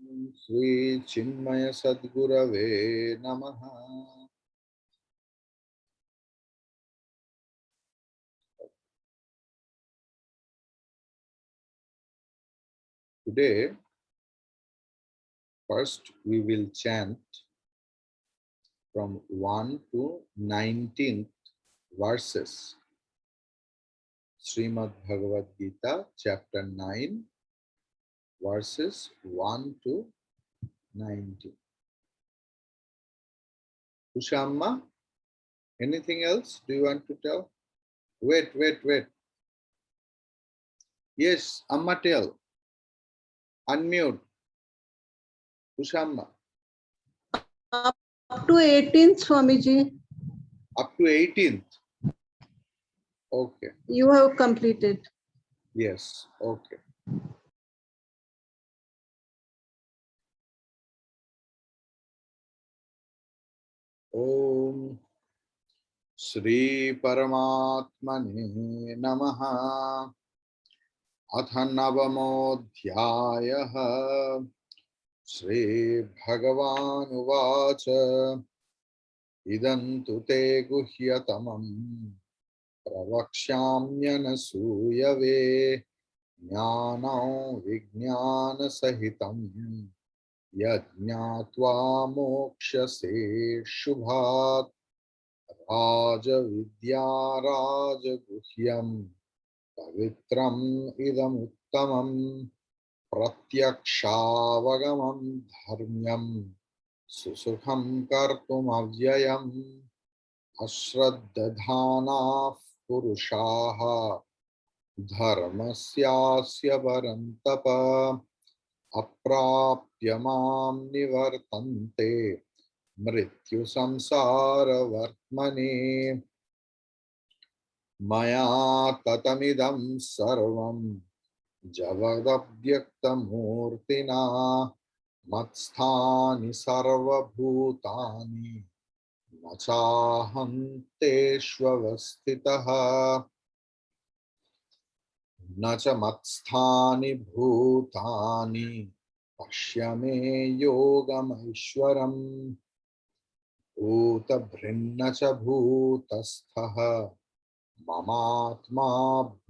श्री चिन्मय सद्गुरवे नमः। Today, first we will chant from 1 to 19th verses. Srimad Bhagavad Gita, chapter 9, verses 1 to 19. Ushamma, anything else do you want to tell? Wait. Yes, Amma, tell. Unmute. Ushamma. Up to 18th, Swamiji. Up to 18th. Okay. You have completed. Yes, okay. Om Shri Paramatmane Namaha. अथ नवमोऽध्यायः श्रीभगवानुवाच इदं तु ते गुह्यतमं प्रवक्ष्याम्यनसूयवे ज्ञानं विज्ञानसहितं यज्ञात्वा मोक्ष्यसे शुभात् राजविद्या राजगुह्यं पवित्रम् इदमुत्तमम् प्रत्यक्षावगमं धर्म्यं सुसुखं कर्तुमव्ययम् अश्रद्धधानाः पुरुषाः धर्मस्यास्य परन्तप अप्राप्य मां निवर्तन्ते मृत्युसंसारवर्त्मनि मया ततमिदं सर्वं जगदव्यक्तमूर्तिना मत्स्थानि सर्वभूतानि न चाहं तेष्वस्थितः न च मत्स्थानि भूतानि पश्य मे योगमैश्वरम् भूतभृन्न च भूतस्थः ममात्मा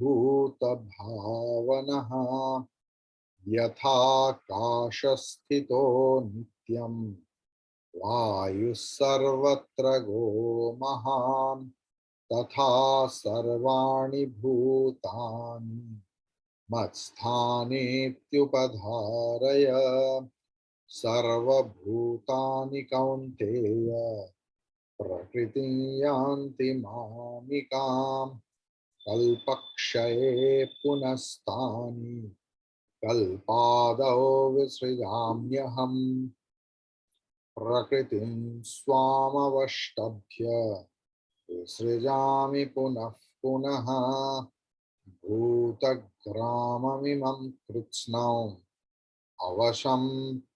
भूतभावनः यथाकाशस्थितो नित्यं वायुः सर्वत्र गो महान् तथा सर्वाणि भूतानि मत्स्थानीत्युपधारय सर्वभूतानि कौन्तेय प्रकृतिं यान्ति मामिकाम् कल्पक्षये पुनस्तानि कल्पादौ विसृजाम्यहम् प्रकृतिं स्वामवष्टभ्य विसृजामि पुनः पुनः भूतग्राममिमं कृत्स्नौ अवशं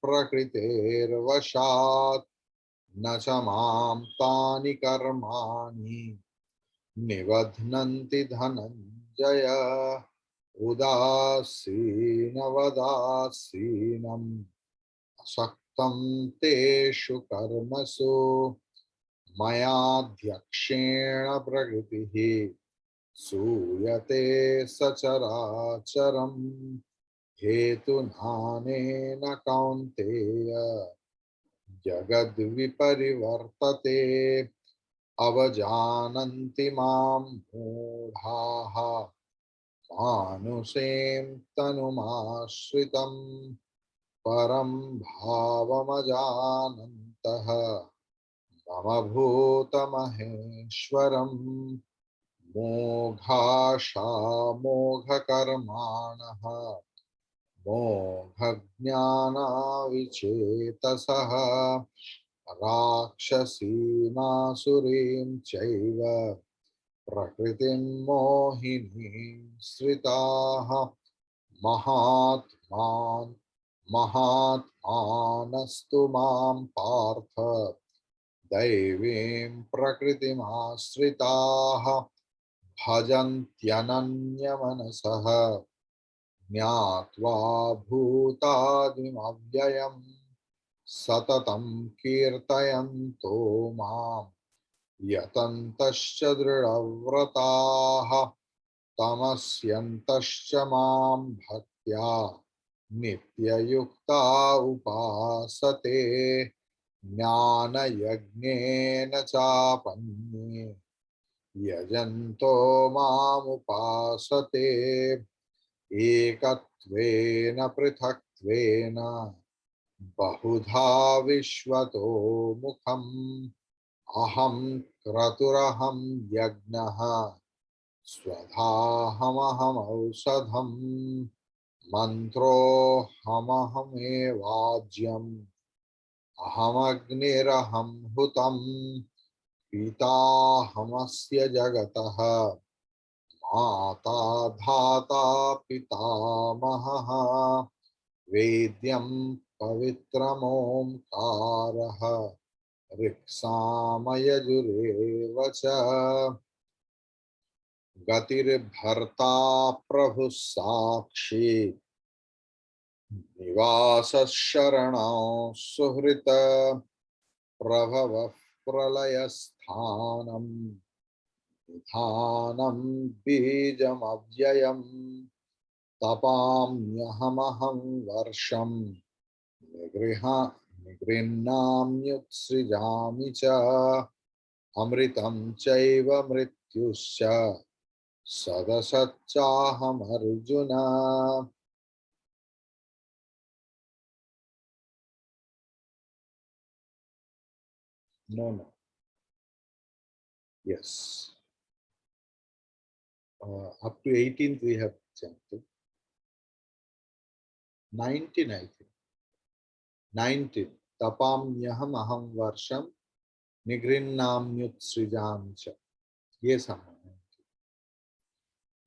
प्रकृतेर्वशात् न च मां तानि कर्माणि निबध्नन्ति धनञ्जय उदासीनवदासीनम् असक्तं तेषु कर्मसु मयाध्यक्षेण प्रकृतिः सूयते सचराचरम् हेतुनानेन कौन्तेय जगद्विपरिवर्तते अवजानन्ति मां मूढाः मानुषें तनुमाश्रितं परं भावमजानन्तः मम भूतमहेश्वरम् मोघाशामोघकर्माणः मोघज्ञानाविचेतसः राक्षसीमासुरीं चैव प्रकृतिं मोहिनीं श्रिताः महात्मानस्तु मां पार्थ दैवीं प्रकृतिमाश्रिताः भजन्त्यनन्यमनसः ज्ञात्वा भूतादिमव्ययम् सततं कीर्तयन्तो माम् यतन्तश्च दृढव्रताः तमस्यन्तश्च मां भक्त्या नित्ययुक्ता उपासते ज्ञानयज्ञेन चापन्ये यजन्तो मामुपासते एकत्वेन पृथक्त्वेन बहुधा विश्वतो मुखम् अहं क्रतुरहं यज्ञः स्वधाहमहमौषधम् मन्त्रोऽहमहमेवाज्यम् अहमग्निरहं हुतम् पिताहमस्य जगतः माता धाता पितामहः वेद्यं पवित्रमोङ्कारः ऋक्सामयजुरेव च गतिर्भर्ता प्रभुः साक्षी निवासः शरणं सुहृत् प्रभवः प्रलयस्थानं निधानं बीजमव्ययम् तपाम्यहमहं वर्षं निगृह्णाम्युत्सृजामि च अमृतं चैव मृत्युश्च सदसच्चाहमर्जुन no yes up to 18th we have chanted 19 I think 19 tapamyaham aham varsham nigrinnamyutsrijam cha yes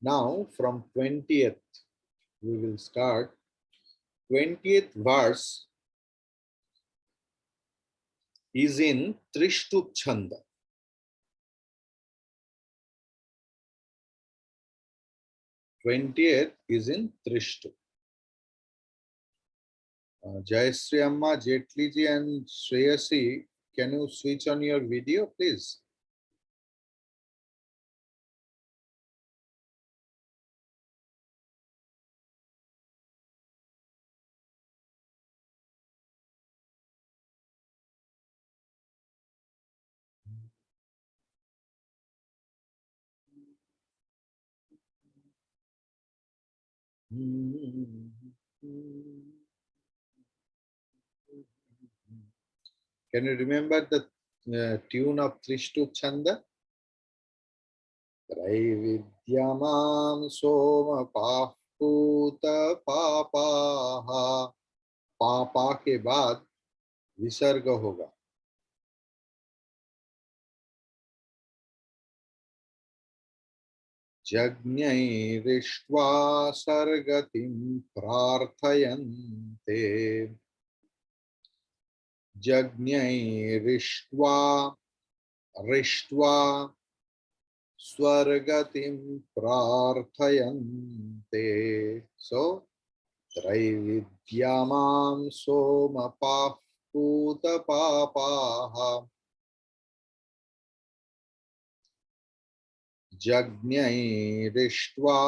now from 20th we will start 20th verse is in Trishtup Chanda. 20th is in Trishtup. Jayasri Amma, Jetli ji and Shreyasi, can you switch on your video, please? Can you remember the tune of Trishtup Chanda? Traividyamam soma paputa papaha. पापा के बाद विसर्ग होगा जज्ञैरिष्ट्वा सर्गतिं प्रार्थयन्ते जज्ञैरिष्ट्वा रिष्ट्वा स्वर्गतिं प्रार्थयन्ते सो त्रैविद्यामां सोमपाः पूतपापाः जज्ञैरिष्ट्वा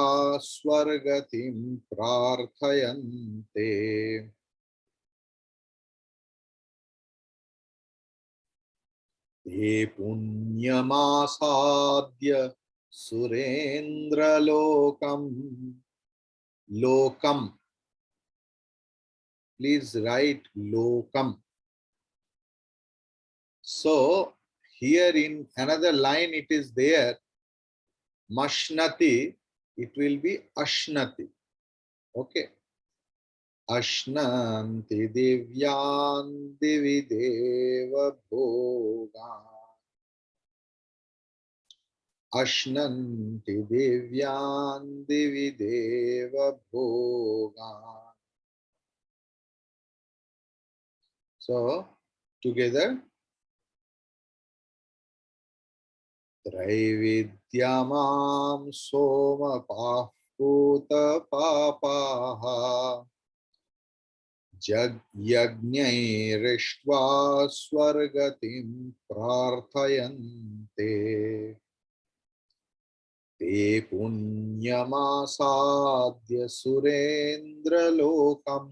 स्वर्गतिं प्रार्थयन्ते ते पुण्यमासाद्य सुरेन्द्रलोकम् लोकम please write lokam. So here in another line it is there mashnati, it will be ashnati. Okay, ashnanti divyan divideva bhogan ashnanti divyan divideva bhogan. So together Traividyamam somapah भूतपापाः यज्ञैरिष्ट्वा स्वर्गतिं प्रार्थयन्ते ते पुण्यमासाद्य सुरेन्द्रलोकम्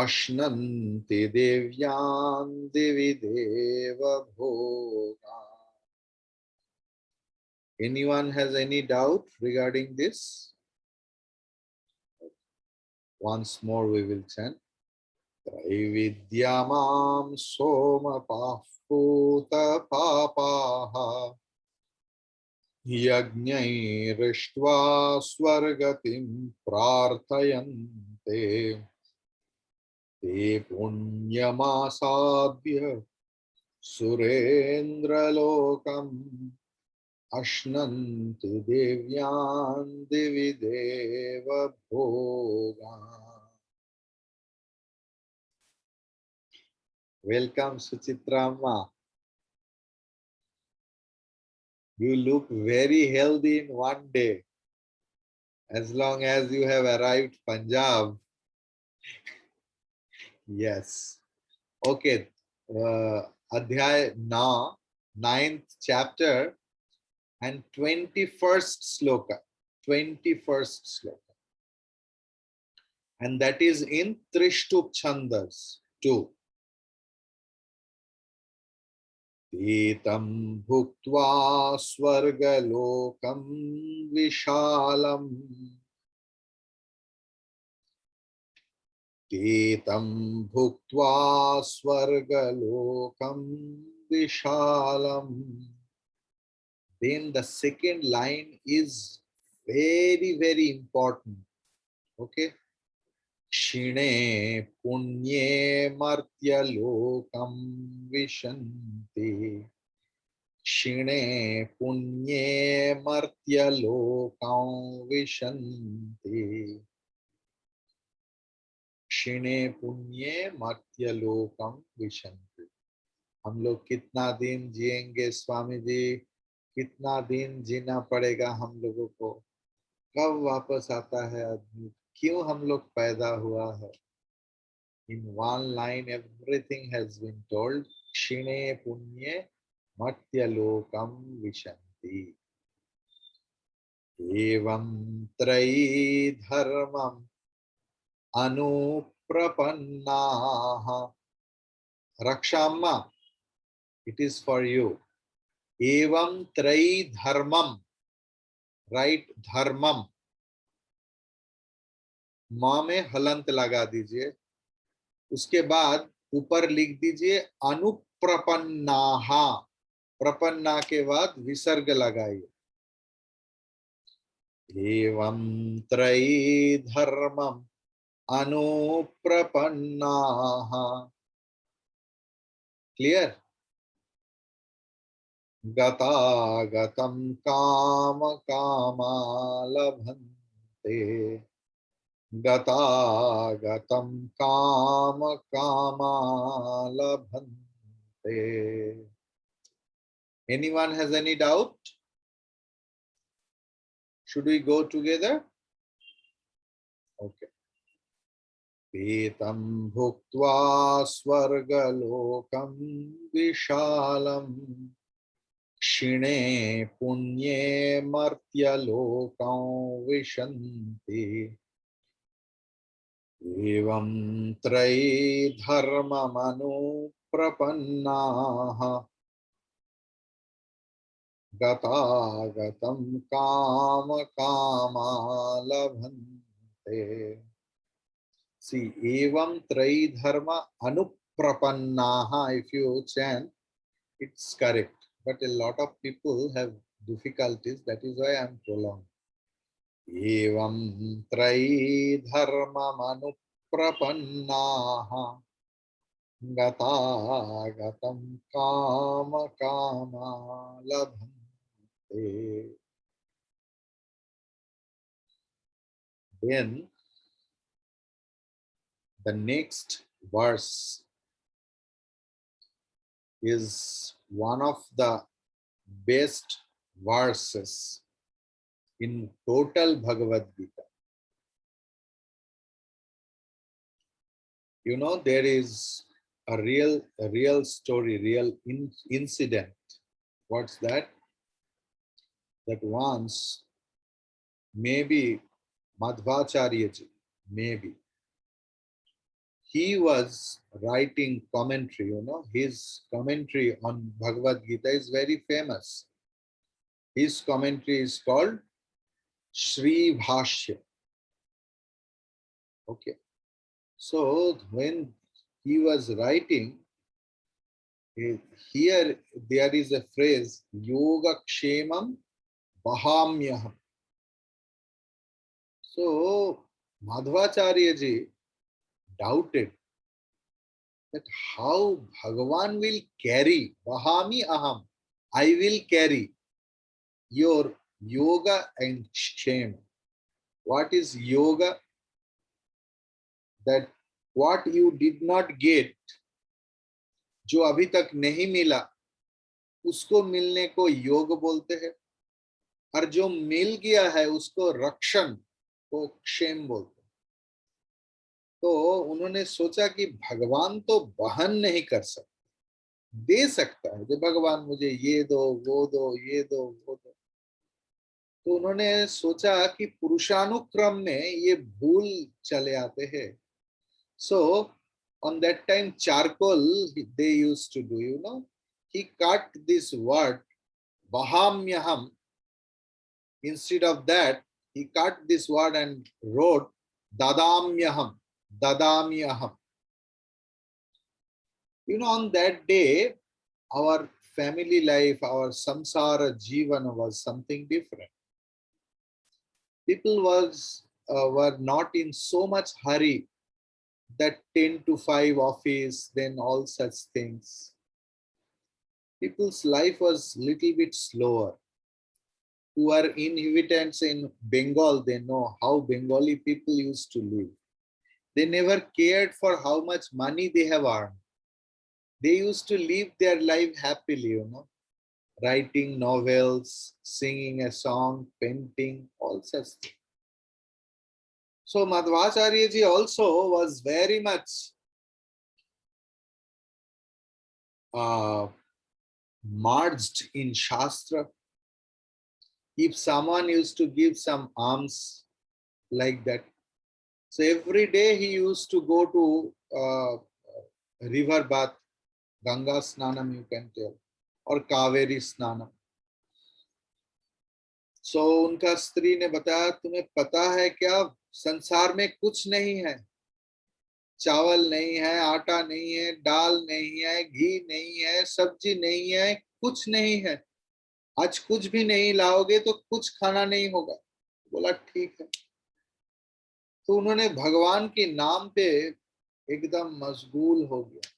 अश्नन्ति देव्यां दिवि देवभोगा. Anyone has any doubt regarding this? Once more we will chant. Traividyamam somapah puta papaha yajnairištva swargatim prarthayante te punyamasadhya surendralokam ashnanti devyam divi deva bhoga. Welcome, Suchitra Amma. You look very healthy in one day. As long as you have arrived Punjab. Yes. Okay. Adhyay Na, 9th chapter and 21st sloka. 21st sloka. And that is in Trishtup Chandas 2. Etam bhuktva swargalokam vishalam Etam bhuktva swargalokam vishalam. Then the second line is very, very important. Okay. Shine punye martya lokam vishanti. Shine punye martya lokam vishanti. Shine punye martya lokam vishanti. हम लोग कितना दिन जिएंगे स्वामी जी? कितना दिन जीना पड़ेगा हम लोगों को? कब वापस आता है आदमी? क्यों हम लोग पैदा हुआ है? In one line everything has been told. Shine punye matya lokam vishanti. Evam trayi dharmam anuprapannaha. Rakshamma, it is for you. Evam trayi dharmam. Right, dharmam. माँ में हलंत लगा दीजिए. उसके बाद ऊपर लिख दीजिए अनुप्रपन्नाहा. प्रपन्ना के बाद विसर्ग लगाइए. एवं त्रयी धर्मम अनुप्रपन्नाहा. क्लियर? गतागतं काम कामा लभन्ते. गतागतं काम कामा लभन्ते. Anyone has any doubt? Should we go together? Okay. Petam bhuktva swargalokam vishalam shine punye martya lokam vishanti. Evam trayi dharmamanu prapannaha gataagatam kama kama labhante. See, evam trayi dharma anuprapannaha, if you chant, it's correct. But a lot of people have difficulties. That is why I am prolonged. Evam trayi dharma anuprapannaha gataagatam kama kama labhante. Then the next verse is one of the best verses in total Bhagavad Gita. You know, there is a real story, real incident. What's that? That once, maybe Madhvacharya ji, maybe, he was writing commentary, you know, his commentary on Bhagavad Gita is very famous. His commentary is called Sri Bhashya. Okay. So when he was writing, here there is a phrase, Yoga Kshemam Bahamyaham. So Madhvacharya ji doubted that how Bhagavan will carry, Bahami Aham, I will carry your yoga and kshema. What is yoga? That what you did not get, जो अभी तक नहीं मिला, उसको मिलने को योग बोलते हैं, और जो मिल गया है उसको रक्षण को क्षेम बोलते हैं। तो उन्होंने सोचा कि भगवान तो वहन नहीं कर सकते, दे सकता है, जो भगवान मुझे ये दो, वो दो, ये दो, वो दो। तो उन्होंने सोचा कि पुरुषानुक्रम में ये भूल चले आते हैं। So on that time, charcoal they used to do, you know, he cut this word Bahamyaham. Instead of that, he cut this word and wrote Dadamyaham, Dadamyaham. You know, on that day, our family life, our samsara jivana was something different. People were not in so much hurry, that 10 to 5 office, then all such things. People's life was little bit slower. Who are inhabitants in Bengal, they know how Bengali people used to live. They never cared for how much money they have earned. They used to live their life happily, you know, writing novels, singing a song, painting, all such things. So Madhvacharya ji also was very much merged in Shastra. If someone used to give some alms like that, so every day he used to go to river bath, Ganga Snanam you can tell, or Kaveri Snanam. So उनका स्त्री ने बताया, तुम्हें पता है क्या, संसार में कुछ नहीं है, चावल नहीं है, आटा नहीं है, दाल नहीं है, घी नहीं है, सब्जी नहीं है, कुछ नहीं है, आज कुछ भी नहीं लाओगे तो कुछ खाना नहीं होगा। बोला ठीक है। तो उन्होंने भगवान के नाम पे एकदम मशगूल हो गया,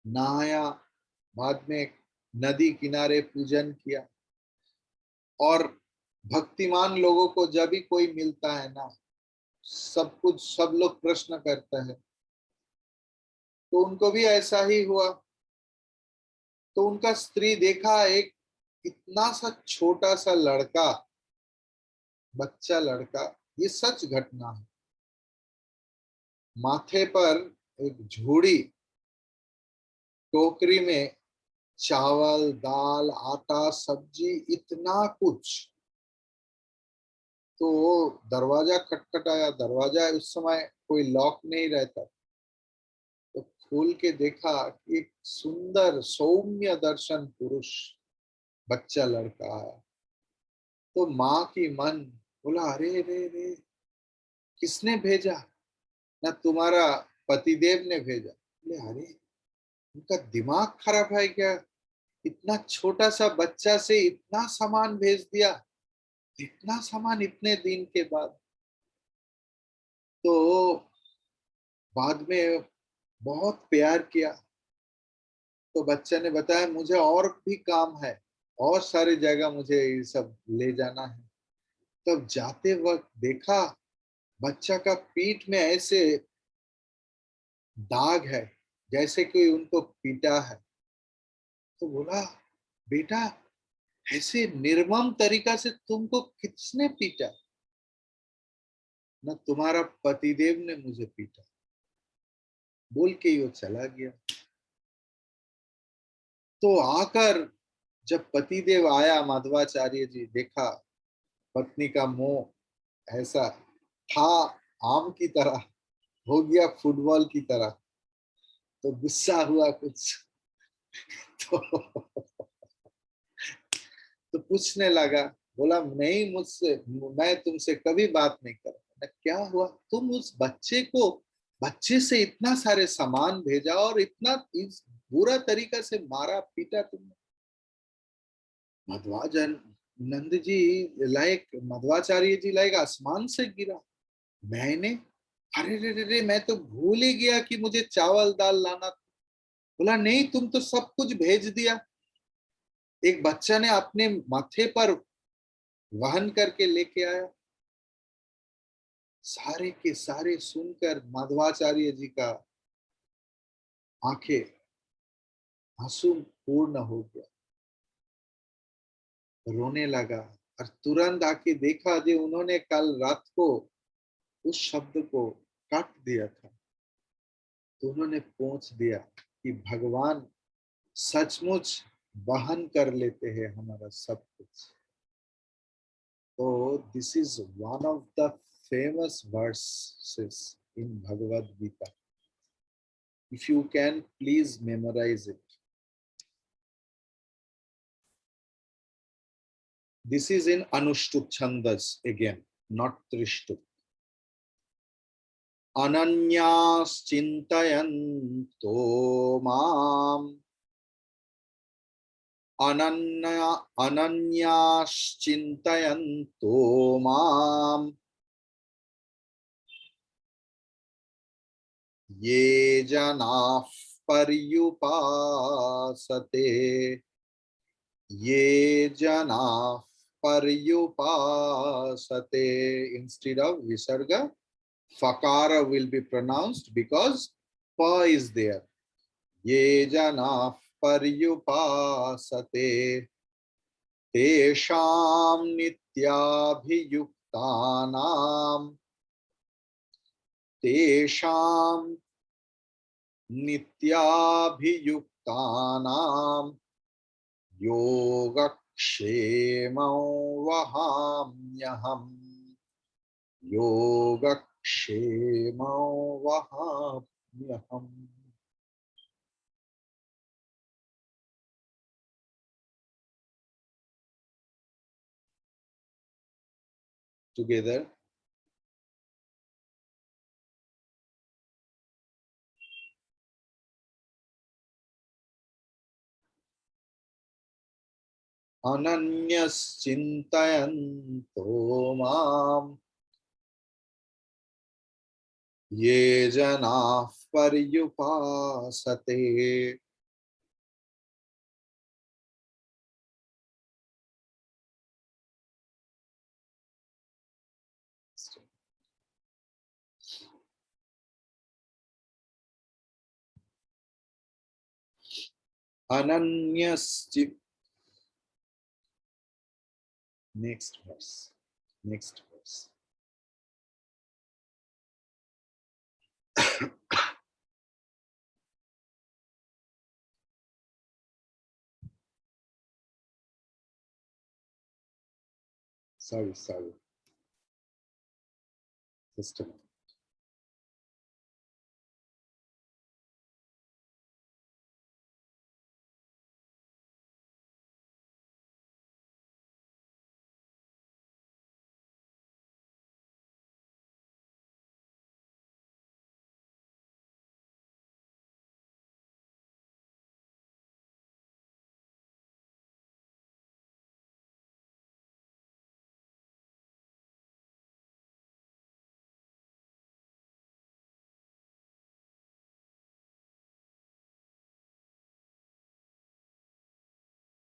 नहाया, बाद में नदी किनारे पूजन किया, और भक्तिमान लोगों को जब भी कोई मिलता है ना, सब लोग प्रश्न करता है, तो उनको भी ऐसा ही हुआ। तो उनका स्त्री देखा एक इतना सा छोटा सा लड़का, बच्चा लड़का, ये सच घटना है, माथे पर एक झोड़ी, टोकरी में चावल, दाल, आटा, सब्जी, इतना कुछ। तो दरवाजा खटखटाया, दरवाजा उस समय कोई लॉक नहीं रहता, तो खोल के देखा कि एक सुंदर सौम्य दर्शन पुरुष बच्चा लड़का है। तो माँ की मन बोला, अरे रे रे, किसने भेजा? ना तुम्हारा पतिदेव ने भेजा। बोले अरे, उनका दिमाग खराब है क्या, इतना छोटा सा बच्चा से इतना सामान भेज दिया, इतना सामान इतने दिन के बाद। तो बाद में बहुत प्यार किया, तो बच्चे ने बताया मुझे और भी काम है, और सारी जगह मुझे ये सब ले जाना है। तब जाते वक्त देखा बच्चा का पीठ में ऐसे दाग है, जैसे कोई उनको पीटा है। तो बोला बेटा ऐसे निर्मम तरीका से तुमको किसने पीटा? ना तुम्हारा पतिदेव ने मुझे पीटा, बोल के ही वो चला गया। तो आकर जब पतिदेव आया, माधवाचार्य जी देखा पत्नी का मुंह ऐसा था, आम की तरह हो गया, फुटबॉल की तरह, तो गुस्सा हुआ कुछ। तो, तो पूछने लगा, बोला नहीं, मुझसे मैं तुमसे कभी बात नहीं करूंगा। क्या हुआ? तुम उस बच्चे को, बच्चे से इतना सारे सामान भेजा और इतना इस बुरा तरीका से मारा पीटा तुमने। मध्वाजन नंद जी लायक, मध्वाचार्य जी लायक आसमान से गिरा। मैंने, अरे रे रे रे, मैं तो भूल ही गया कि मुझे चावल दाल लाना था। बोला नहीं, तुम तो सब कुछ भेज दिया। एक बच्चा ने अपने माथे पर वहन करके लेके आया। सारे के सारे सुनकर माधवाचार्य जी का आंखें आंसू पूर्ण हो गया, रोने लगा। और तुरंत आके देखा जो उन्होंने कल रात को उस शब्द को काट दिया था, तो उन्होंने पहुंच दिया कि भगवान सचमुच वहन कर लेते हैं हमारा सब कुछ। तो this is one of the famous verses in Bhagavad Gita. If you can, please memorize it. This is in Anushtup Chandas again, not Trishtup. Ananyas chintayanto mam. Ananyas chintayanto mam. Ye janah paryupasate. Ye janah paryupasate. Instead of visarga, fakara will be pronounced because pa is there. Ye janah paryupasate tesham nityabhiyuktanam tesham nityabhiyuktanam योगक्षेमं वहाम्यहम् योगक्षेमं वहाम्यहम्। Together. अनन्यश्चिन्तयन्तो माम् ये जनाः पर्युपासते अनन्यश्चित् next verse. Sorry. Just a minute.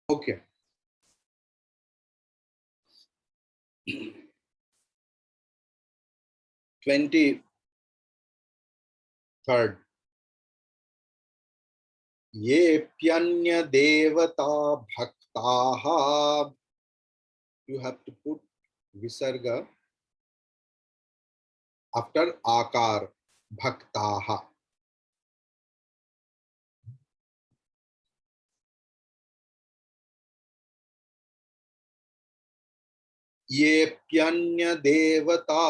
Okay. 23rd. ये प्यन्य देवता भक्ता bhaktaha. You have to put visarga after akar. Bhaktaha. येऽप्यन्य देवता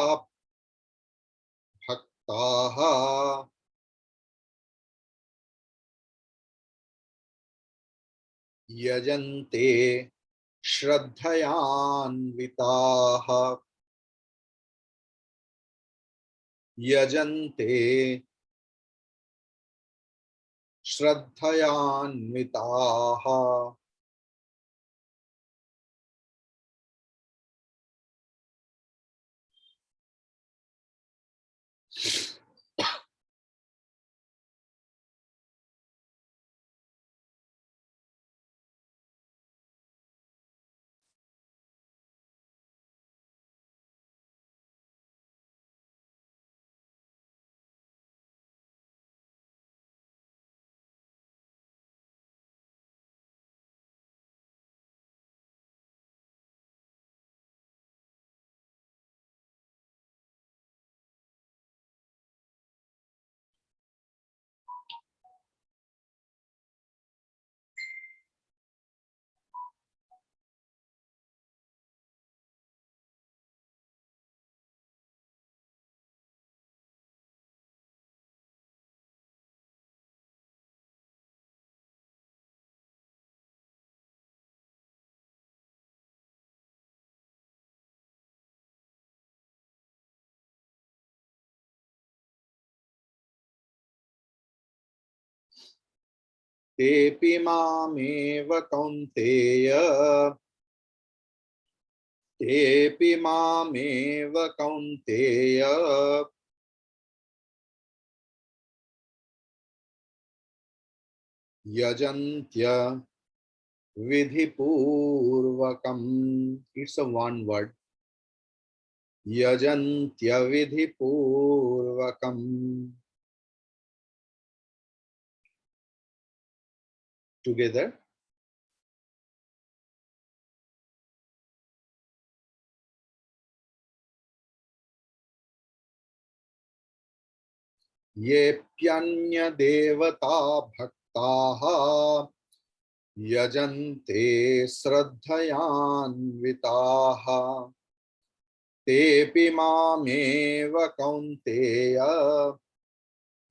भक्ताः यजन्ते श्रद्धयान्विताः यजन्ते श्रद्धयान्विताः. तेऽपि मामेव कौन्तेय तेऽपि मामेव कौन्तेय यजन्त्य विधिपूर्वकम्. It's a one word. यजन्त्य विधिपूर्वकम्. Together. येऽप्यन्य देवता भक्ताः यजन्ते श्रद्धयान्विताः तेऽपि मामेव कौन्तेय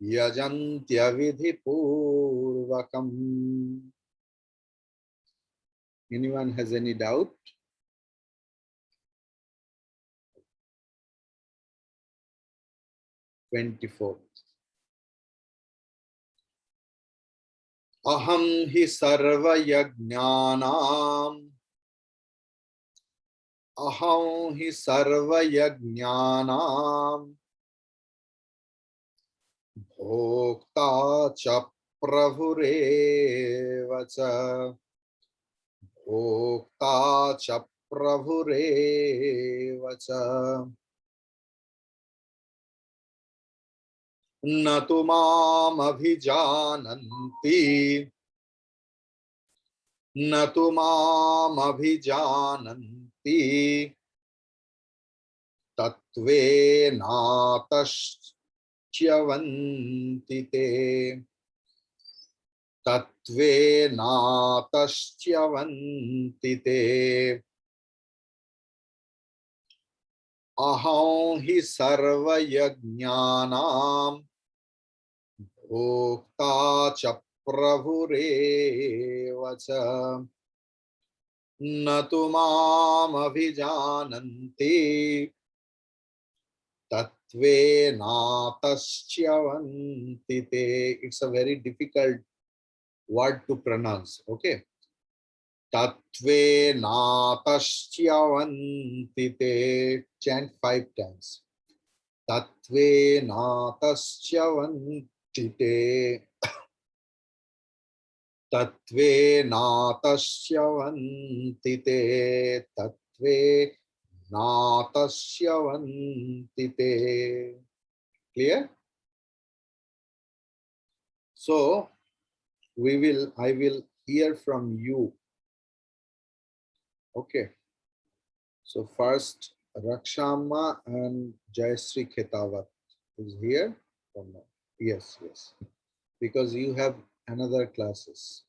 यजन्त्य विधिपूर्वकम्. Anyone has any doubt? Twenty-four. अहं हि सर्वयज्ञानाम् अहं हि सर्वयज्ञानाम् भोक्ता च प्रभुरेव च भोक्ता च प्रभुरेव च. न तु मामभिजानन्ति न तु मामभिजानन्ति तत्त्वेनातश्च्यवन्ति ते तत्त्वेनातश्च्यवन्ति ते. अहं हि सर्वयज्ञानाम् भोक्ता च प्रभुरेव च. न तु मामभिजानन्ति तत्त्वेनातश्च्यवन्ति ते. It's a very difficult word to pronounce. Okay. तत्त्वेनातश्च्यवन्ति ते. Chant 5 times. तत्त्वेनातश्च्यवन्ति ते तत्त्वेनातश्च्यवन्ति ते तत्त्वेनातश्च्यवन्ति ते. Clear? So I will hear from you Okay. So first Rakshama and Jayasri Khetawat is here or no? Yes, yes. Because you have another classes.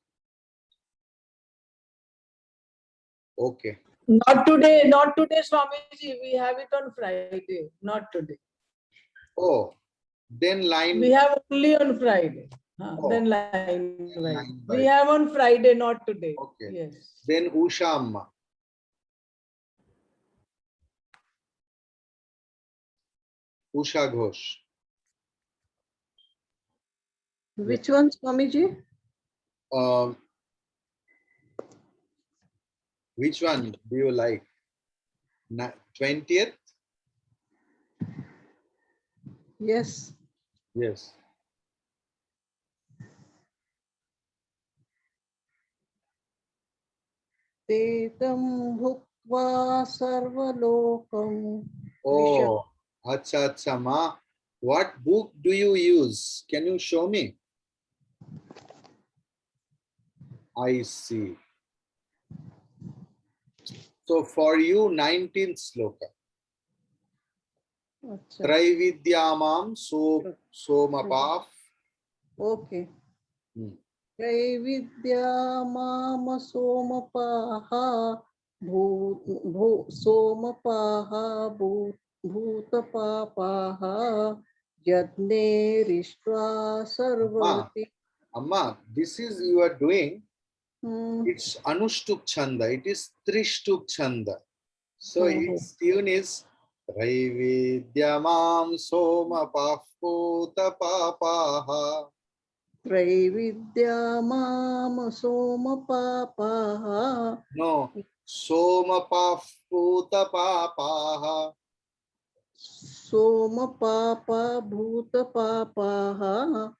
Okay. Not today, Swamiji. We have it on Friday, not today. Oh, then line. We have only on Friday. Oh, Then line then wise. line We wise. have on Friday, not today. Okay. Yes. Then Usha Amma. Usha Ghosh. Which one, Swamiji? Which one do you like? 20th? Yes. Yes. Tetam bhukva sarvalokam. Oh, acha acha ma. What book do you use? Can you show me? I see. So for you, 19th sloka. Acha. Traividyamam somapaf. Okay. Hmm. Traividya mama somapaha somapaha bhutapapaha yadne rishtva sarvati. Amma, this is you are doing. Hmm. It's Anushtup Chanda. It is Trishtup Chanda. So its tune is Traividyamam somapafputa papaha. Traividya mama somapapaha. No, somapafputa papaha. Somapapa bhutapapaha.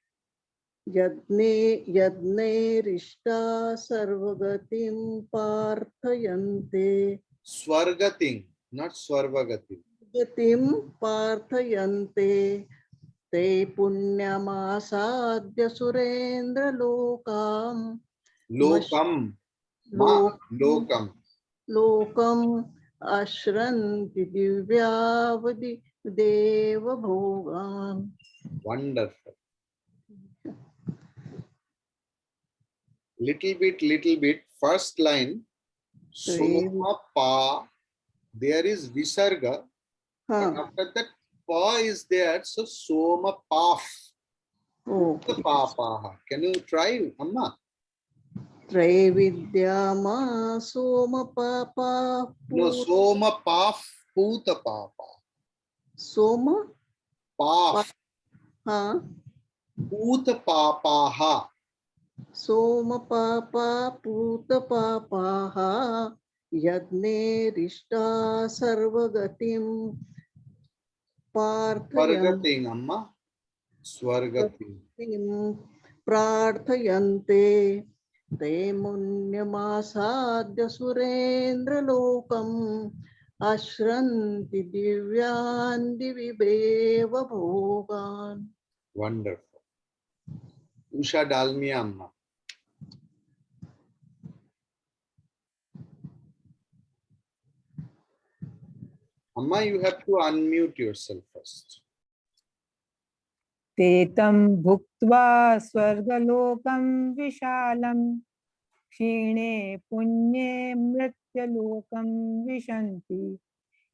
यज्ञे रिष्टा सर्वगतिं पार्थयन्ते. Swargating, not Swarvagating. गतिं पार्थयन्ते ते पुण्यमासाद्य सुरेन्द्रलोकाम्. Lokam. Lokam. लोकम् अश्रन्ति दिव्यावधि देवभोगान्. Wonderful. Little bit. First line. Soma pa. There is visarga. But after that, pa is there. So soma paf. Oh. Papaha. Can you try, Amma? Traividyama somapapa. No, soma paf puta papa. Soma Paf. ha. Puta papaha. Somapapa putapapaha. Yadne rishta sarvagatim Swargating, Amma. Swargating. प्रार्थयन्ते ते मुन्यमासाद्य सुरेन्द्रलोकम् अश्रन्ति दिव्यान् दिवि देव भोगान्. Wonderful. Usha Dalmia Amma. Amma, you have to unmute yourself first. तेतं भुक्त्वा स्वर्गलोकं विशालं क्षीणे पुण्ये मृत्यलोकं विशन्ति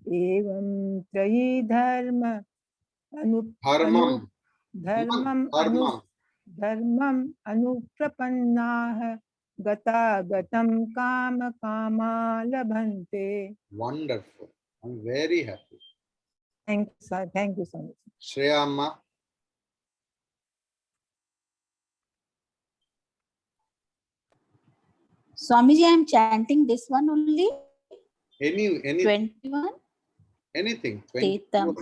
एवं त्रयी धर्मम् अनुप्रपन्नाः गतागतं कामा लभन्ते. Wonderful. I'm very happy. Thank you so much. Shreya Amma. Swamiji, I am chanting this one only. Any 21. Anything. Tetam.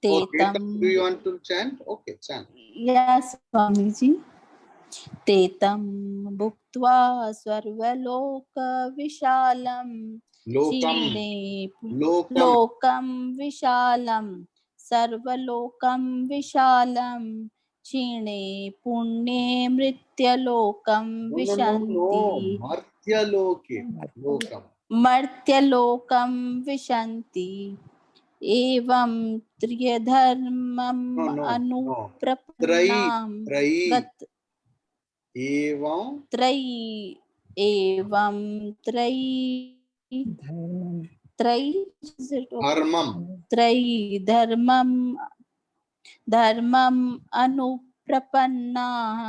Oh, Tetam. Do you want to chant? Okay, chant. Yes, Swamiji. Tetam bhuktva sarvaloka vishalam. Lokam vishalam. Sarvalokam vishalam. Chine punye mrityalokam vishanti. No. Martyaloke. Lokam. मर्त्यलोकं विशन्ति एवं त्र्यधर्मम् No, no, no. अनुप्रपन्नां त्रयी गत एवं त्रयी एवं त्रयी धर्मम त्रयी धर्मम त्रयी धर्मम् अनुप्रपन्नाः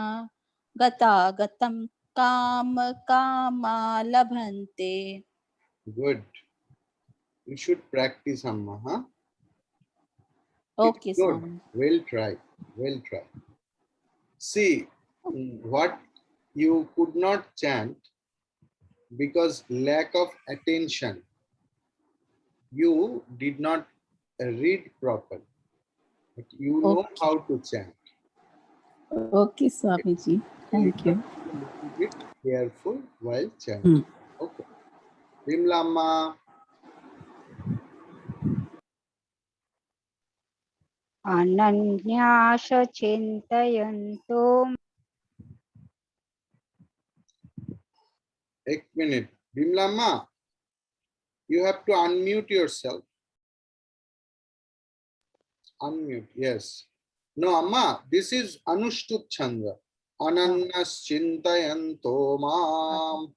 गतागतं कामा लभन्ते. good. You should practice, Amma, huh? Okay, It's good. Swami. Well try. Well try. See, what you could not chant because lack of attention. You did not read properly. But you know Okay. how to chant. Okay, Swamiji. Thank you. Be a little bit careful while chanting. Okay. Vimla Amma. अनन्याश चिन्तयन्तो Ek minute. Vimla Amma, you have to unmute yourself. Unmute, yes. No, Amma, this is Anushtup Chanda. Ananyas Chintayanto Mam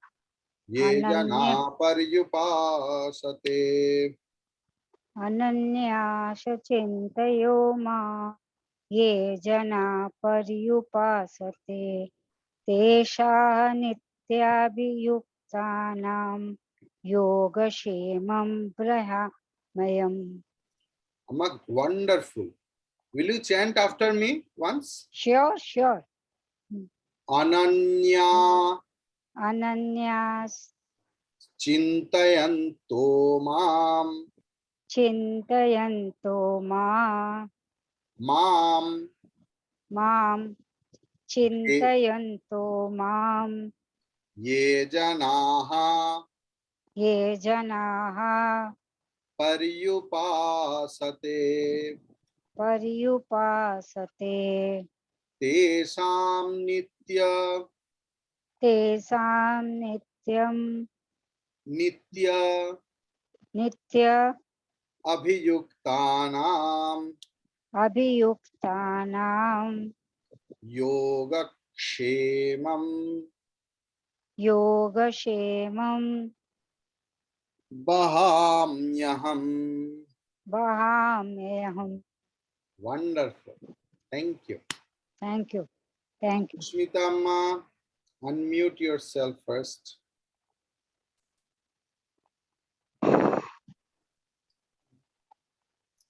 Ye Jana Paryupasate. अनन्याश चिन्तयो मा ये जना पर्युपासते तेषां नित्याभियुक्तानां योगक्षेमं ब्रह्ममयम्. Amma, wonderful. Will you chant after me once? Sure. Ananya अनन्यास Chintayanto Mam चिन्तयन्तो मां चिन्तयन्तो मां Ye Janaha ये जनाः Paryupasate पर्युपासते Tesam Nitya तेषां नित्य Abhiyuktanam अभियुक्तानां Yogakshemam योगक्षेमं Bahamyaham. वहाम्यहम्. Wonderful. Thank you. Thank you. Smita Amma, unmute yourself first.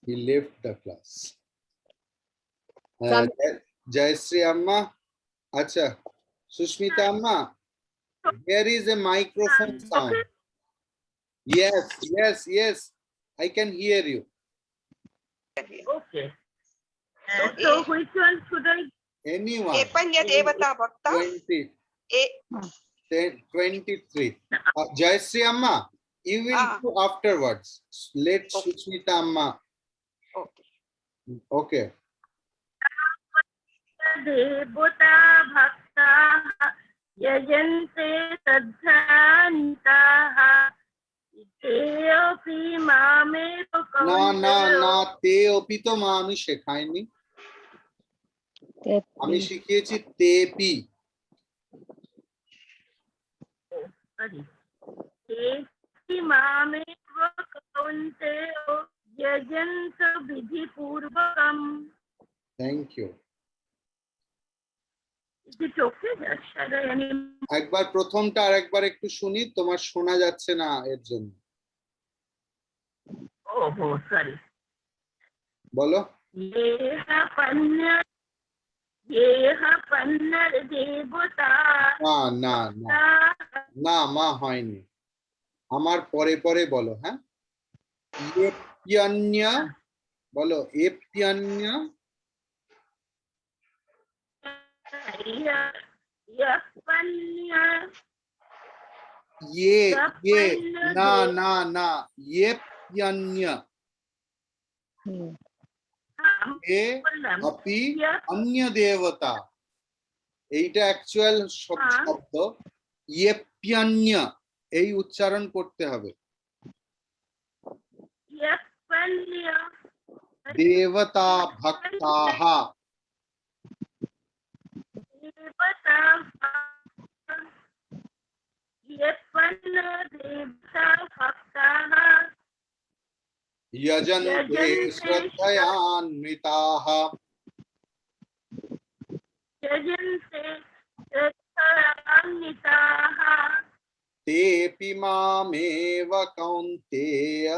He left the class. Jayasri Amma, acha. Sushmita Amma, there is a microphone sound. Yes. I can hear you. Okay. So which one should I? Anyone. Epanya Devata Bhakta. 23. Jayasri Amma, you will do afterwards. Let Sushmita Amma. Okay. Devata Bhakta Yajante Sadhanitaha Teopi Mame না তে অপি তো মা আমি শেখাইনি, আমি শিখিয়েছি তেপি। Teopi Mame Kaunteyo Yajanta Vidhi Purvakam. Thank you. Is it okay? Shall I একবার প্রথমটা আর একবার একটু শুনি, তোমার শোনা যাচ্ছে না এর জন্য। Oh, sorry. বলো। Yeha pannar devata. না মা হয়নি, আমার পরে পরে বলো। হ্যাঁ, এপ্যান্যা বলো, এপ্যান্যা। ये ना येप्यन्य ये अपि अन्य देवता, এইটা অ্যাকচুয়াল শব্দ। येप्यन्य এই উচ্চারণ করতে হবে। यत्पल्य देवता भक्ताः देवता यत्पल्य देवता भक्ताः यजन्ते श्रद्धयान्विताः यजन्ते श्रद्धयान्विताः तेऽपि मामेव कौन्तेय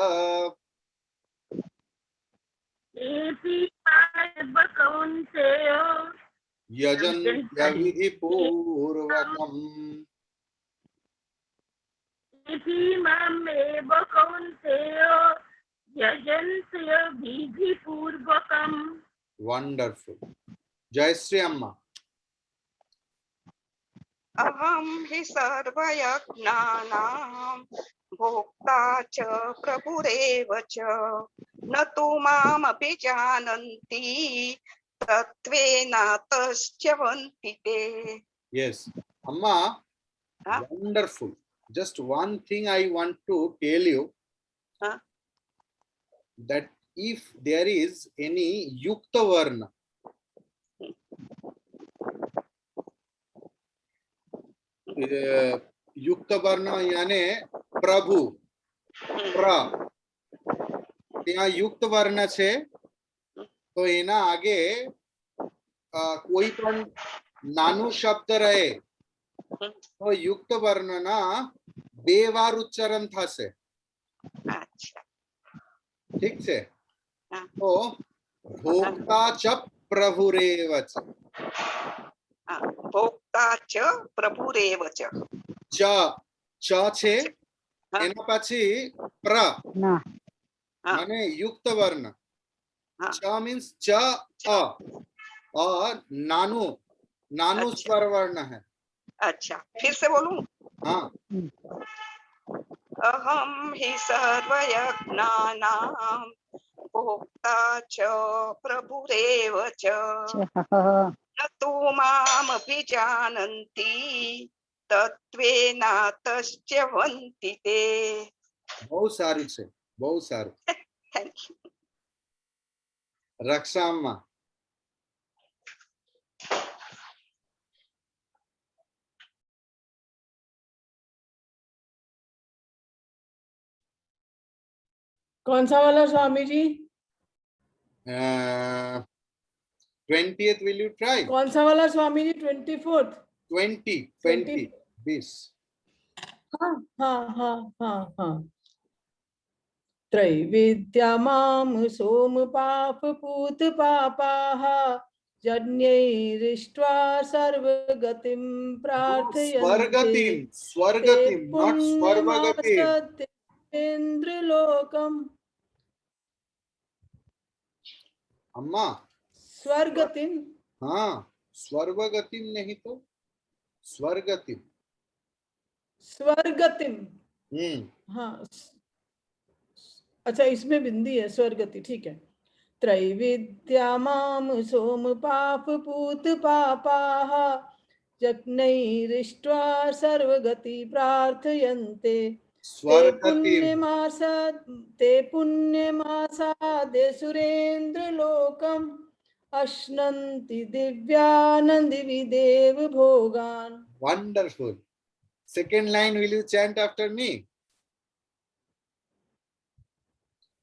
तेऽपि मामेव कौन्तेय यजन्त्यविधिपूर्वकम् तेऽपि मामेव कौन्तेय यजन्ते विधिपूर्वकम्। वंडरफुल। जयश्री अम्मा। अहं हि सर्वयज्ञानां भोक्ता च प्रभुरेव च न तु मामपि जानन्ति तत्त्वेनातश्च्यवन्ति ते। Yes, Amma, Huh? wonderful. Just one thing I want to tell you, Huh? that if there is any yukta varna, युक्त वर्ण यानी प्रभु प्र ત્યાં યુક્ત વર્ણ છે તો એના આગે કોઈ પણ નાનું શબ્દ રહે તો યુક્ત વર્ણના બે વાર ઉચ્ચારણ થશે. ઠીક છે? તો ભોક્તા ચ પ્રભુરેવ ચ. ભોક્તા ચ પ્રભુરેવ ચ. ચ ચ છે એના પછી પ્ર माने युक्त वर्ण. च मीन्स च अ और नानु नानु स्वर वर्ण है. अच्छा, फिर से बोलूं? हाँ. अहं हि सर्वयज्ञानां भोक्ता च प्रभुरेव च न तु मामपि जानन्ति तत्त्वेनातश्च्यवन्ति ते. बहुत सारू છે, बहुत सारू. Thank you. रक्षा अम्मा. कौन सा वाला Swami ji? 20th will you try? कौन सा वाला स्वामी जी? 24th 20 20. हाँ हाँ हाँ हाँ हाँ. त्रैविद्यमां सोम पाप पूत पापाः जन्यैरिष्ट्वा सर्वगतिं प्रार्थयन्ते स्वर्गतिम not स्वर्गगतिम. इंद्रलोकम. अम्मा स्वर्गतिम. हाँ, स्वर्गगतिम नहीं तो स्वर्गतिम. स्वर्गतिम. हाँ अच्छा, इसमें बिंदी है स्वर्गति. ठीक है. त्रैविद्यमां सोम पाप पूत पापाः जग्नैरिष्ट्वा सर्वगति प्रार्थयन्ते ते पुण्यमासादे सुरेन्द्रलोकम् अश्नन्ति दिव्यानन्दिविदेव भोगान्. Wonderful. Second line will you chant after me?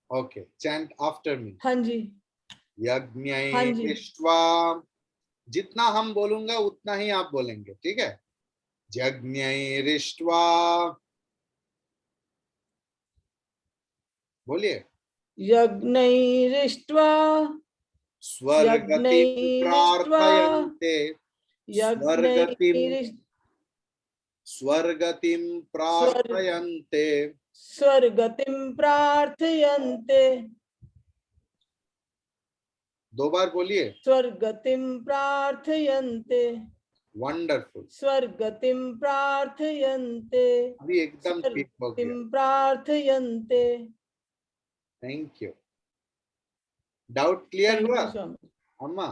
Okay, chant after me. हाँ जी. यज्ञैरिष्ट्वा. जितना हम बोलूंगा उतना ही आप बोलेंगे, ठीक है? यज्ञैरिष्ट्वा. बोलिए. यज्ञैरिष्ट्वा स्वर्गतिं प्रार्थयन्ते. स्वर्गतिं प्रार्थयन्ते. स्वर्गतिं प्रार्थयन्ते. दो बार बोलिए. स्वर्गतिं प्रार्थयन्ते. वंडरफुल. स्वर्गतिं प्रार्थयन्ते. अभी एकदम ठीक हो गया. प्रार्थयन्ते. Thank you. डाउट क्लियर हुआ अम्मा?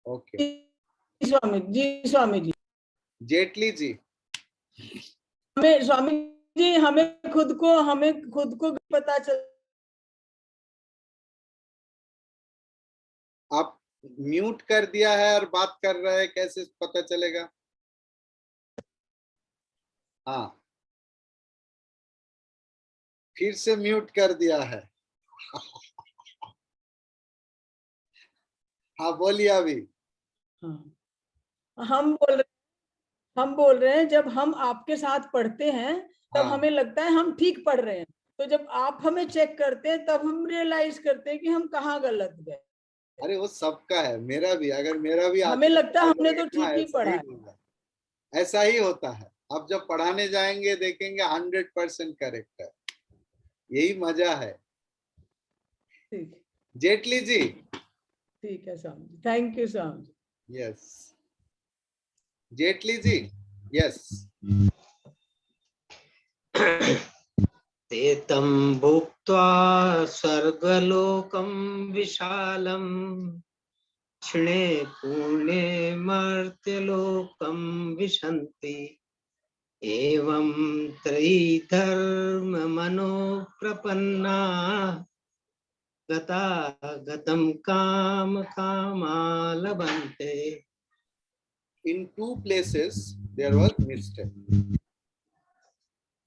ओके. स्वामी जी. जेटली जी. हमें स्वामी जी हमें खुद को पता चल। आप म्यूट कर दिया है और बात कर रहे हैं, कैसे पता चलेगा? हाँ, फिर से म्यूट कर दिया है। हाँ बोलिए अभी। हाँ हम बोल रहे हैं जब हम आपके साथ पढ़ते हैं तब हाँ। हमें लगता है हम ठीक पढ़ रहे हैं, तो जब आप हमें चेक करते हैं तब हम रियलाइज करते हैं कि हम कहाँ गलत गए। अरे वो सबका है, मेरा भी, अगर मेरा भी हमें लगता है हमने तो ठीक ही ऐसा पढ़ा है। होगा, ऐसा ही होता है। अब जब पढ़ाने जाएंगे देखेंगे 100% करेक्ट है, यही मजा है। ठीक जेटली जी। ठीक है Swami ji, thank you Swami ji. Yes Jaitley ji. Yes. ते तं भुक्त्वा स्वर्गलोकं विशालम् क्षणे पुण्ये मर्त्यलोकं विशन्ति एवं त्रयीधर्ममनो प्रपन्ना गता गतं काम कामा लभन्ते। In two places there was mistake.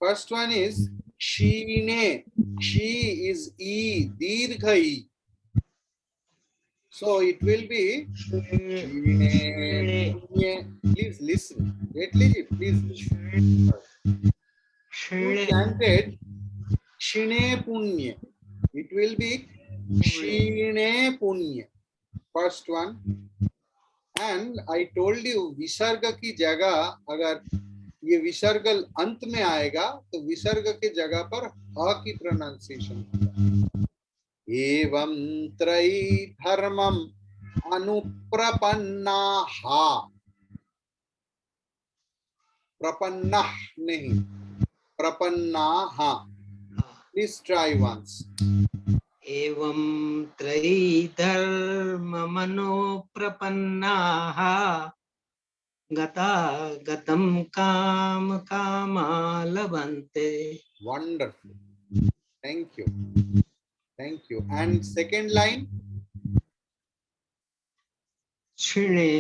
First one is Shine. She is E, Dirgha E. So it will be Shine. Please listen. Jetli ji, please listen. You chanted Shine Punya. It will be Shine Punya. First one. And I told you विसर्ग की जगह अगर ये विसर्ग अंत में आएगा तो विसर्ग की जगह पर ह की प्रोनाउंसिएशन होगा। एवं त्रयी धर्मम अनुप्रपन्ना हा, प्रपन्ना नहीं, प्रपन्ना हा। Please try once. एवं त्रयीधर्ममनो प्रपन्नाः गता गतं काम कामा लभन्ते। Wonderful. Thank you. Thank you. And second line? क्षणे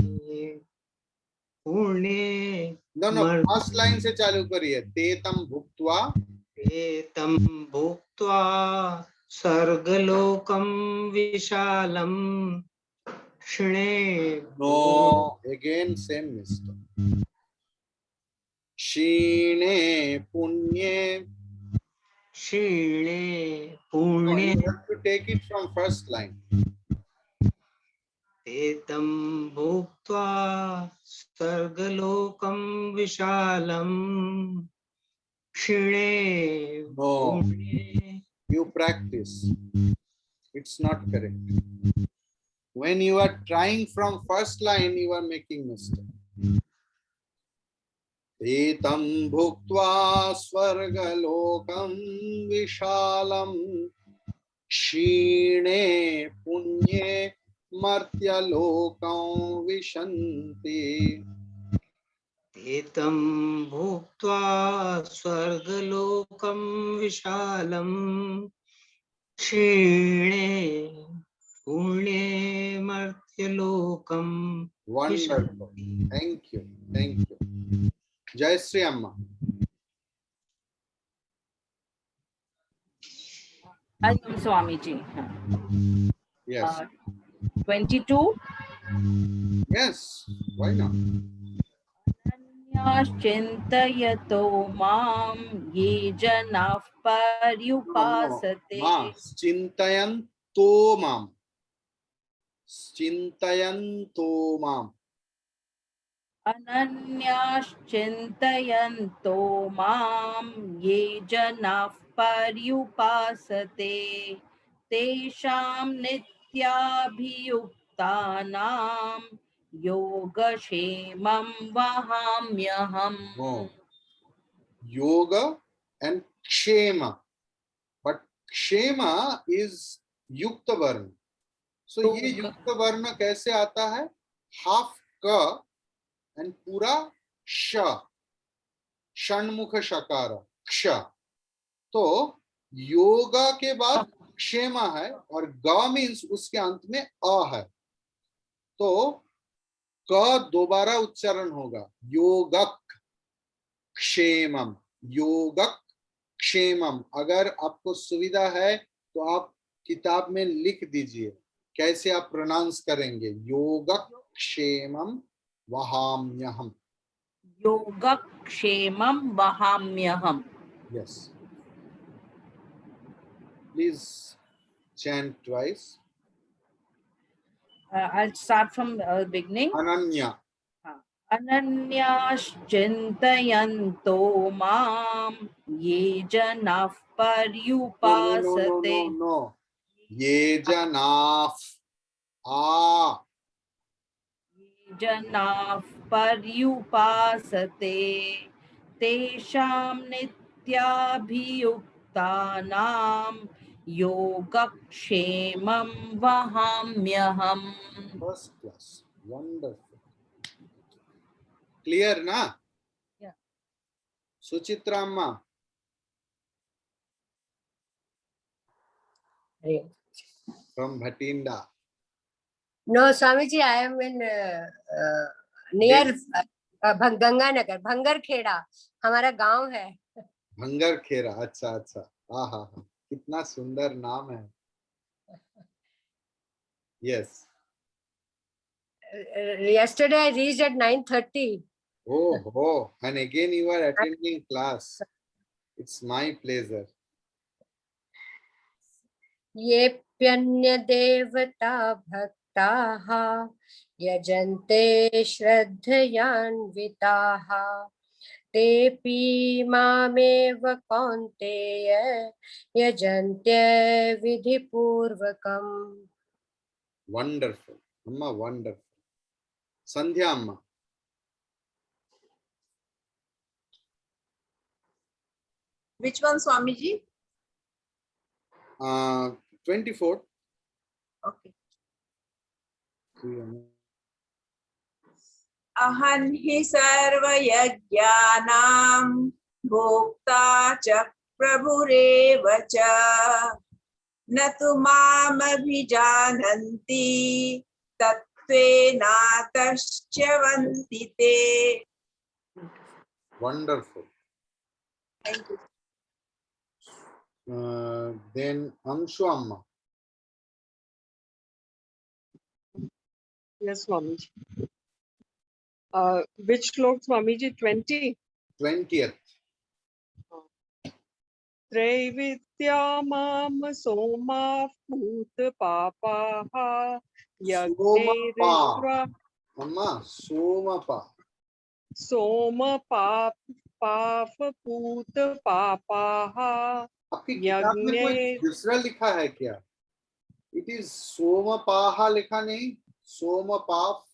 पुण्ये No, first line से चालू करिए। ते तं भुक्त्वा, ते तं भुक्त्वा स्वर्गलोकं विशालं क्षणे। no, again same mistake. Shine punye. क्षीणे No, पुण्ये you have to take it from first line. एतं भुक्त्वा स्वर्गलोकं विशालं क्षीणे No, पुण्ये। you practice. It's not correct. When you are trying from first line, you are making mistake. एतं भुक्त्वा स्वर्गलोकं विशालं क्षीणे पुण्ये मर्त्यलोकं विशन्ति। एतं भुक्त्वा स्वर्गलोकं विशालं क्षीणे पुण्ये मर्त्यलोकं Wonderful. Thank you. Thank you. Jai Sri Amma. Swami ji. Yes. 22. Yes. Why not? चिन्तयतो मां ये जनाः पर्युपासते। चिन्तयन्तो मां, चिन्तयन्तो मां। अनन्याश्चिन्तयन्तो मां ये जनाः पर्युपासते तेषां नित्याभियुक्तानां योगक्षेमं वहाम्यहम्। Yoga and Kshema, but Kshema is Yukta Varna. So ये Yukta Varna कैसे आता है? Half ka and पूरा sh. षण्मुख शकार क्ष। तो योगा के बाद क्षेमा है और ग मीन्स उसके अंत में अ है, तो क दोबारा उच्चारण होगा, योगक क्षेमम, योगक क्षेमम। अगर आपको सुविधा है तो आप किताब में लिख दीजिए कैसे आप प्रोनाउंस करेंगे, योगक क्षेमम वहाम्यहम। योगक्षेमं वहाम्यहम्। Yes. Please chant twice. I'll start from beginning. Ananya. अनन्याश्चिन्तयन्तो मां ये जनाः पर्युपासते। No. ये जनाः ये जनाः पर्युपासते तेषां नित्याभियुक्तानां योगक्षेमं वहाम्यहम्। First class. Wonderful. Clear na? Yeah. Suchitra amma. From Bhatinda. No, Swamiji, I am in near Ganganagar, भंगरखेड़ा हमारा गांव है। भंगरखेड़ा, अच्छा अच्छा, हाँ, कितना सुंदर नाम है। Yes. Yesterday I reached at 9:30. Oh, and again you are attending class. It's my pleasure. येऽप्यन्य देवता भक्ताः यजन्ते श्रद्धयान्विताः तेऽपि मामेव कौन्तेय यजन्त्य विधिपूर्वकम्। Wonderful. Amma, wonderful. Sandhya amma. Which one, Swamiji? 24. Okay. अहं हि सर्वयज्ञानां भोक्ता च प्रभुरेव च न तु मामभिजानन्ति तत्त्वेनातश्च्यवन्ति ते। Wonderful. Thank you. Then Anshu amma. Yes, Swamiji. Which slok, Swamiji? 20? 20th. Traividya mam soma put papaha Somapa. Amma, Somapa. Soma pap put papaha आपकी किताब में कोई दूसरा लिखा है क्या? It is सोमपाहा लिखा नहीं, सोमपाप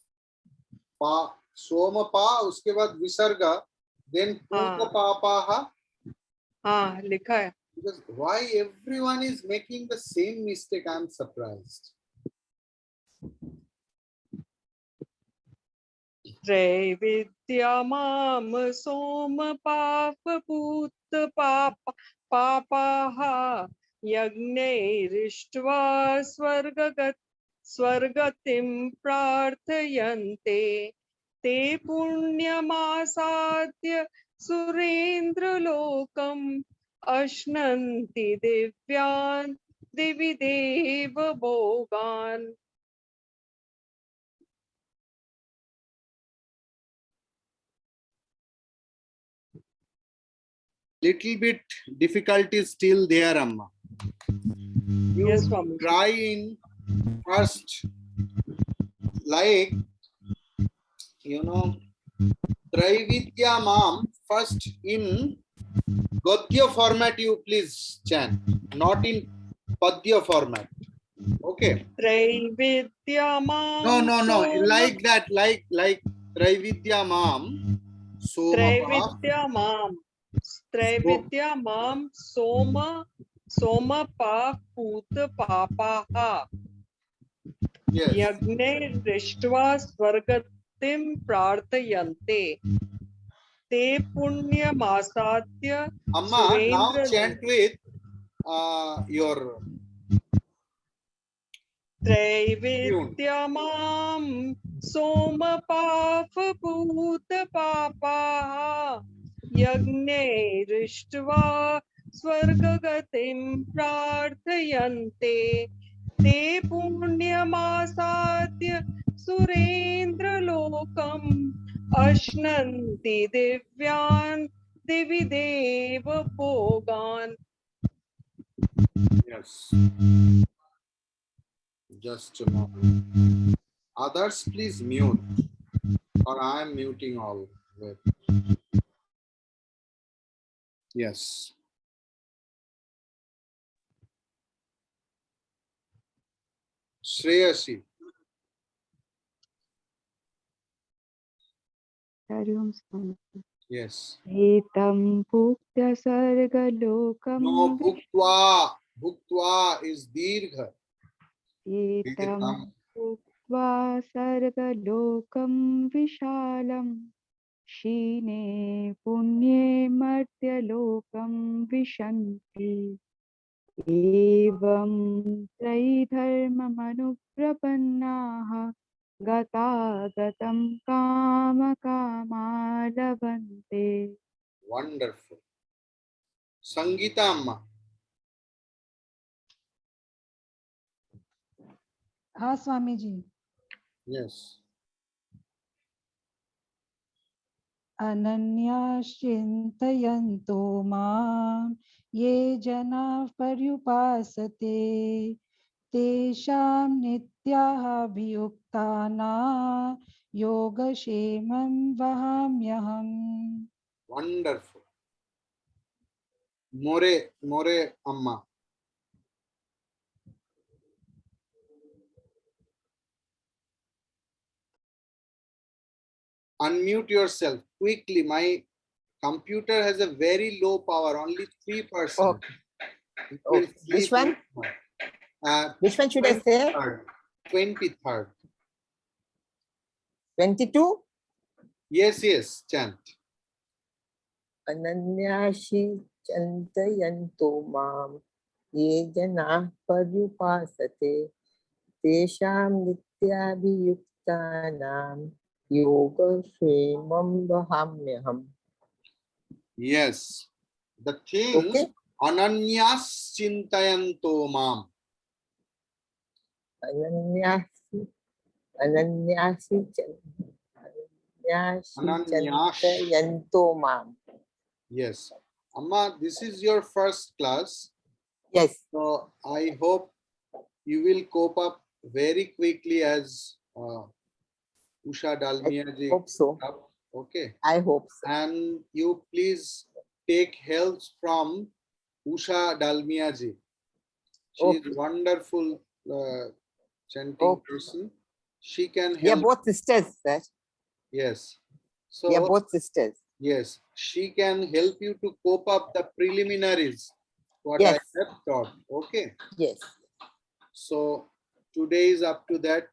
पा, सोमपा उसके बाद विसर्ग, then पूतपापाहा। हाँ लिखा है। Because why everyone is making the same mistake? I am surprised. त्रैविद्यमाम सोम पाप पूत पापाः यज्ञैरिष्ट्वा स्वर्गतिं प्रार्थयन्ते ते पुण्यमासाद्य सुरेन्द्रलोकम् अश्नन्ति दिव्यान् दिवि देव भोगान्। Little bit difficulty still there, Amma. You yes, try in first, like, you know, Traividya Mam, first in Gadya format you please chant, not in Padya format. Okay. Traividya Mam. No, like that, like Traividya Mam. Traividya Mam. Traividya Mam Soma Pa Put Papaha. Yes. Yagne Rishtva Swargatim Prarthayante. ते पुण्यमासाद्य Amma, now Surendra chant with your त्रैविद्यमां सोमपापभूतपापाः यज्ञैरिष्ट्वा स्वर्गगतिं प्रार्थयन्ते ते पुण्यमासाद्य सुरेन्द्रलोकम् अश्नन्ति दिव्यान् दिवि देव भोगान्. yes. Just a moment. Others, please mute, or I am muting all. Wait. Yes. Shreyasi. Yes. एतं भुक्त्य सर्गलोकं No, bhuktva. Bhuktva is dirgha. एतं Dirgham. भुक्त्वा सर्गलोकं विशालं क्षीणे पुण्ये मर्त्यलोकं विशन्ति एवं त्रैधर्ममनुप्रपन्नाः गतागतं कामकामा लभन्ते. Wonderful. Sangeeta Amma. हाँ स्वामी जी. Yes. अनन्याश्चिन्तयन्तो मां ये जनाः पर्युपासते तेषां नित्याभियुक्तानां योगक्षेमं वहाम्यहम्. Wonderful. More Amma. Unmute yourself quickly. My computer has a very low power, only 3%. Okay. Which one? Which one should I say? 23rd. 22? Yes, yes, chant. Ananyashi chantayanto mam ye janah paryupasate tesham nityabhiyuktanam yoga shemam vahamyaham. Yes. The thing, okay. Ananyas Chintayanto Mam. Ananyashi chantayanto mam. Yes. Amma, this is your first class. Yes. So I hope you will cope up very quickly as Usha Dalmia ji. I hope so. Okay. I hope so. And you please take help from Usha Dalmia ji. She is wonderful chanting person. She can help. We are both sisters, sir. Yes. So we are both sisters. Yes, she can help you to cope up the preliminaries, what yes. I have taught. Okay. Yes. So today is up to that.